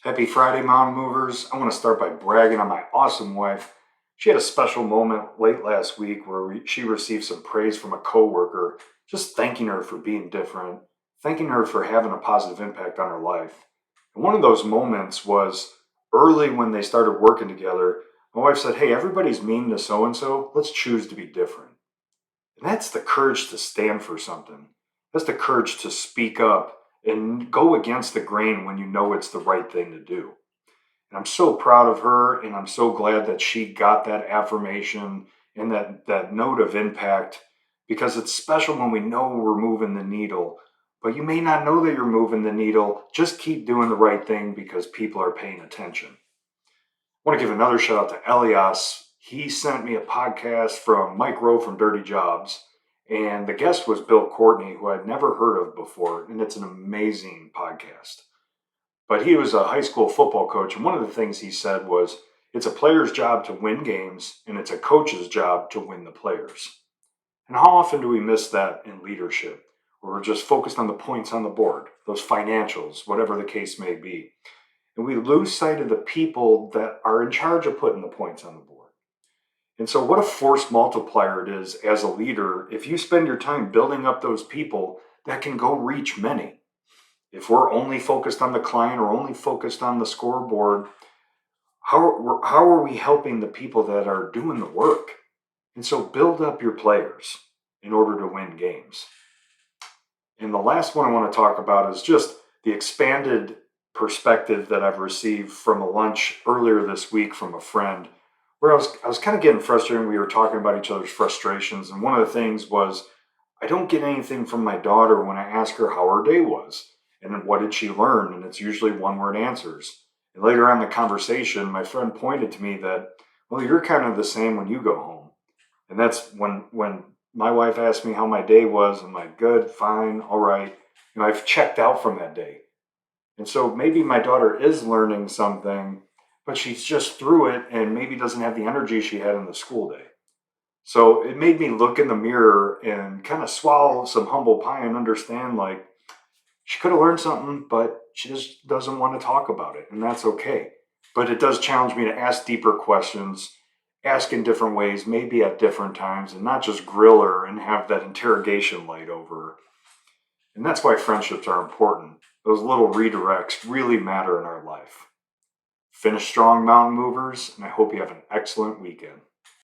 Happy Friday, Mountain Movers. I want to start by bragging on my awesome wife. She had a special moment late last week where she received some praise from a coworker, just thanking her for being different, thanking her for having a positive impact on her life. And one of those moments was early when they started working together. My wife said, "Hey, everybody's mean to so and so. Let's choose to be different." And that's the courage to stand for something. That's the courage to speak up and go against the grain when you know it's the right thing to do. And I'm so proud of her, and I'm so glad that she got that affirmation and that note of impact, because it's special when we know we're moving the needle. But you may not know that you're moving the needle. Just keep doing the right thing because people are paying attention. I want to give another shout out to Elias. He sent me a podcast from Mike Rowe from Dirty Jobs, and the guest was Bill Courtney, who I'd never heard of before, and it's an amazing podcast. But he was a high school football coach, and one of the things he said was, it's a player's job to win games, and it's a coach's job to win the players. And how often do we miss that in leadership, where we're just focused on the points on the board, those financials, whatever the case may be? And we lose sight of the people that are in charge of putting the points on the board. And so, what a force multiplier it is as a leader if you spend your time building up those people that can go reach many. If we're only focused on the client or only focused on the scoreboard, how are we helping the people that are doing the work? And so, build up your players in order to win games. And the last one I want to talk about is just the expanded perspective that I've received from a lunch earlier this week from a friend, where I was kind of getting frustrated. We were talking about each other's frustrations, and one of the things was, I don't get anything from my daughter when I ask her how her day was and what did she learn, and it's usually one word answers. And later on in the conversation, my friend pointed to me that, well, you're kind of the same when you go home. And that's when my wife asked me how my day was, I'm like, good, fine, all right. I've checked out from that day. And so maybe my daughter is learning something, but she's just through it and maybe doesn't have the energy she had in the school day. So it made me look in the mirror and kind of swallow some humble pie and understand, like, she could have learned something, but she just doesn't want to talk about it. And that's okay. But it does challenge me to ask deeper questions, ask in different ways, maybe at different times, and not just grill her and have that interrogation light over her. And that's why friendships are important. Those little redirects really matter in our life. Finish strong, mountain movers, and I hope you have an excellent weekend.